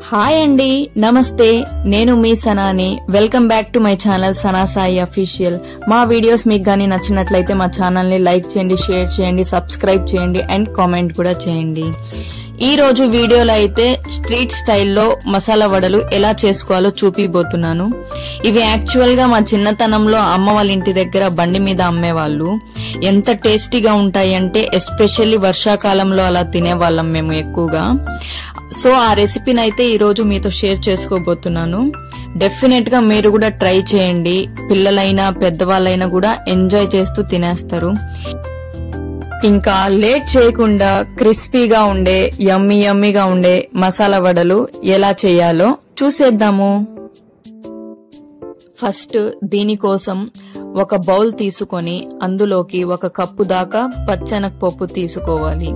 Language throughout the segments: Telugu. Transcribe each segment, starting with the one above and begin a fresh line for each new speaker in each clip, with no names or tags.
హాయ్ అండి, నమస్తే. నేను మీ సనాని. Welcome back to my channel Sana Sai official. మా వీడియోస్ మీకు గానీ నచ్చినట్లయితే మా ఛానల్ ని లైక్ చేయండి, షేర్ చేయండి, సబ్స్క్రైబ్ చేయండి అండ్ కామెంట్ కూడా చేయండి. ఈ రోజు వీడియోలో అయితే స్ట్రీట్ స్టైల్లో మసాలా వడలు ఎలా చేసుకోవాలో చూపిపోతున్నాను. ఇవి యాక్చువల్ గా మా చిన్నతనంలో అమ్మ వాళ్ళ ఇంటి దగ్గర బండి మీద అమ్మేవాళ్ళు. ఎంత టేస్టీగా ఉంటాయి అంటే ఎస్పెషల్లీ వర్షాకాలంలో అలా తినేవాళ్ళం మేము ఎక్కువగా. సో ఆ రెసిపీని అయితే ఈ రోజు మీతో షేర్ చేసుకోబోతున్నాను. డెఫినెట్ గా మీరు కూడా ట్రై చేయండి. పిల్లలైనా పెద్దవాళ్ళైనా కూడా ఎంజాయ్ చేస్తూ తినేస్తారు. ఇంకా లేట్ చేయకుండా క్రిస్పీగా ఉండే యమ్మీగా ఉండే మసాలా వడలు ఎలా చేయాలో చూసేద్దాము. ఫస్ట్ దీనికోసం ఒక బౌల్ తీసుకొని అందులోకి 1 కప్పు దాకా పచ్చెనగపప్పు తీసుకోవాలి.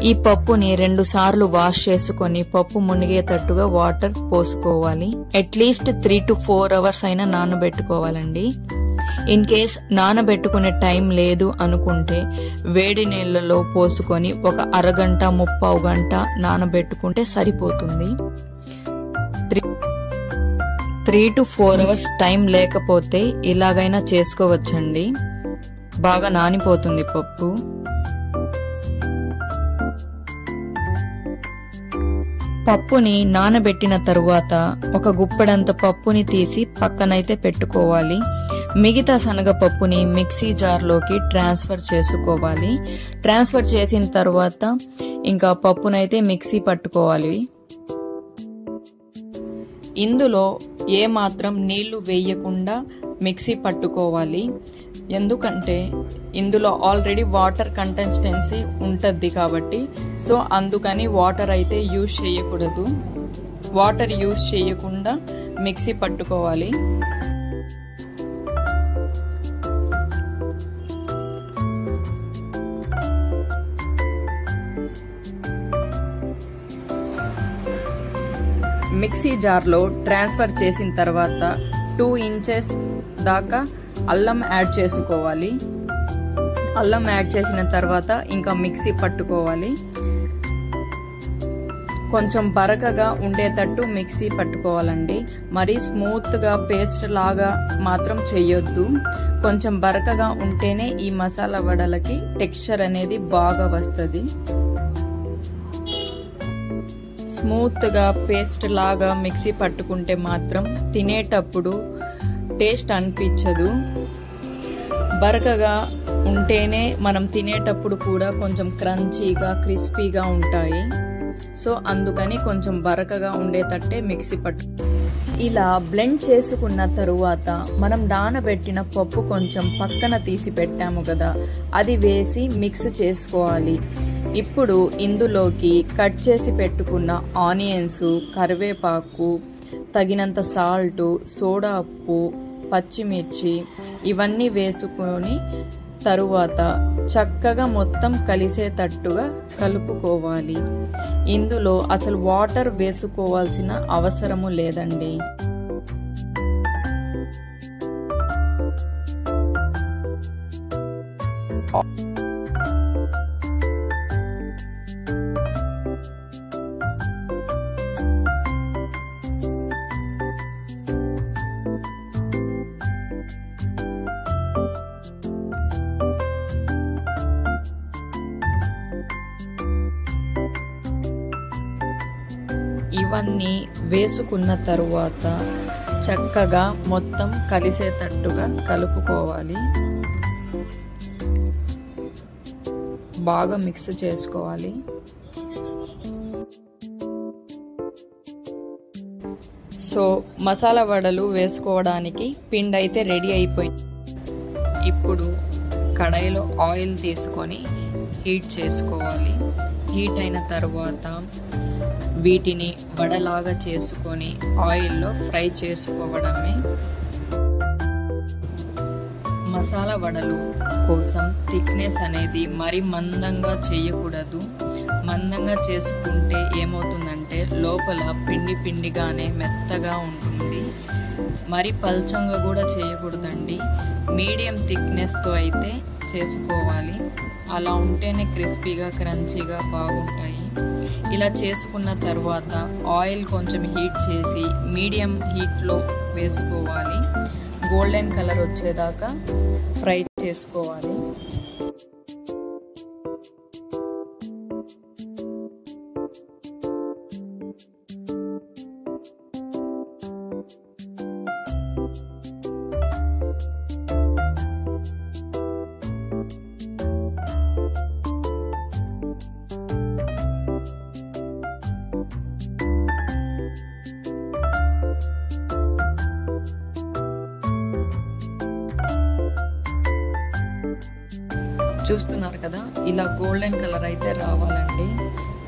ఈ పప్పుని 2 సార్లు వాష్ చేసుకొని పప్పు మునిగేటట్టుగా వాటర్ పోసుకోవాలి. అట్లీస్ట్ 3 to 4 hours అయినా నానబెట్టుకోవాలండి. ఇన్ కేస్ నానబెట్టుకునే టైం లేదు అనుకుంటే వేడి నీళ్లలో పోసుకొని 1 అరగంట 30 గంట నానబెట్టుకుంటే సరిపోతుంది. 3 to 4 hours టైం లేకపోతే ఇలాగైనా చేసుకోవచ్చండి. బాగా నానిపోతుంది పప్పు. పప్పుని నానబెట్టిన తరువాత 1 గుప్పెడంత పప్పుని తీసి పక్కనైతే పెట్టుకోవాలి. మిగతా శనగపప్పుని మిక్సీ జార్లోకి ట్రాన్స్ఫర్ చేసుకోవాలి. ట్రాన్స్ఫర్ చేసిన తర్వాత ఇంకా పప్పునైతే మిక్సీ పట్టుకోవాలి. ఇందులో ఏ మాత్రం నీళ్లు వేయకుండా మిక్సీ పట్టుకోవాలి. ఎందుకంటే ఇందులో ఆల్రెడీ వాటర్ కన్సిస్టెన్సీ ఉంటుంది కాబట్టి. సో అందుకని వాటర్ అయితే యూజ్ చేయకూడదు. వాటర్ యూజ్ చేయకుండా మిక్సీ పట్టుకోవాలి. మిక్సీ జార్లో ట్రాన్స్ఫర్ చేసిన తర్వాత 2 inches దాకా అల్లం యాడ్ చేసుకోవాలి. అల్లం యాడ్ చేసిన తర్వాత ఇంకా మిక్సీ పట్టుకోవాలి. కొంచెం బరకగా ఉండేటట్టు మిక్సీ పట్టుకోవాలండి. మరీ స్మూత్ గా పేస్ట్ లాగా మాత్రం చేయొద్దు. కొంచెం బరకగా ఉంటేనే ఈ మసాలా వడలకి టెక్స్చర్ అనేది బాగా వస్తుంది. స్మూత్ గా పేస్ట్ లాగా మిక్సీ పట్టుకుంటే మాత్రం తినేటప్పుడు టేస్ట్ అనిపించదు. బరకగా ఉంటేనే మనం తినేటప్పుడు కూడా కొంచెం క్రంచీగా క్రిస్పీగా ఉంటాయి. సో అందుకని కొంచెం బరకగా ఉండేటట్టే మిక్సీ పట్టు. ఇలా బ్లెండ్ చేసుకున్న తరువాత మనం నానబెట్టిన పప్పు కొంచెం పక్కన తీసి పెట్టాము కదా, అది వేసి మిక్స్ చేసుకోవాలి. ఇప్పుడు ఇందులోకి కట్ చేసి పెట్టుకున్న ఆనియన్స్, కరివేపాకు, తగినంత సాల్ట్, సోడా ఉప్పు, పచ్చిమిర్చి ఇవన్నీ వేసుకొని తరువాత చక్కగా మొత్తం కలిసేటట్టుగా కలుపుకోవాలి. ఇందులో అసలు వాటర్ వేసుకోవాల్సిన అవసరము లేదండి. ఇవన్నీ వేసుకున్న తరువాత చక్కగా మొత్తం కలిసేటట్టుగా కలుపుకోవాలి. బాగా మిక్స్ చేసుకోవాలి. సో మసాలా వడలు వేసుకోవడానికి పిండి అయితే రెడీ అయిపోయింది. ఇప్పుడు కడాయిలో ఆయిల్ తీసుకొని హీట్ చేసుకోవాలి. హీట్ అయిన తర్వాత వీటిని వడలాగా చేసుకొని ఆయిల్లో ఫ్రై చేసుకోవడమే. మసాలా వడలు కోసం థిక్నెస్ అనేది మరి మందంగా చేయకూడదు. మందంగా చేసుకుంటే ఏమవుతుందంటే లోపల పిండిగానే మెత్తగా ఉంటుంది. మరి పల్చంగా కూడా చేయకూడదండి. మీడియం థిక్నెస్తో అయితే చేసుకోవాలి. అలా ఉంటేనే క్రిస్పీగా క్రంచీగా బాగుంటాయి. ఇలా చేసుకున్న తర్వాత ఆయిల్ కొంచెం హీట్ చేసి మీడియం హీట్లో వేసుకోవాలి. గోల్డెన్ కలర్ వచ్చేదాకా ఫ్రై చేసుకోవాలి. చూస్తున్నారు కదా, ఇలా గోల్డెన్ కలర్ అయితే రావాలండి.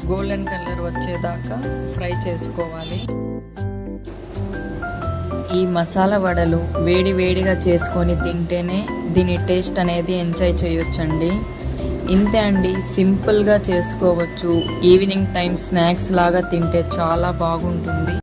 గోల్డెన్ కలర్ వచ్చేదాకా ఫ్రై చేసుకోవాలి. ఈ మసాలా వడలు వేడి వేడిగా చేసుకొని తింటేనే దీని టేస్ట్ అనేది ఎంజాయ్ చేయొచ్చండి. ఇంతే అండి, సింపుల్గా చేసుకోవచ్చు. ఈవినింగ్ టైం స్నాక్స్ లాగా తింటే చాలా బాగుంటుంది.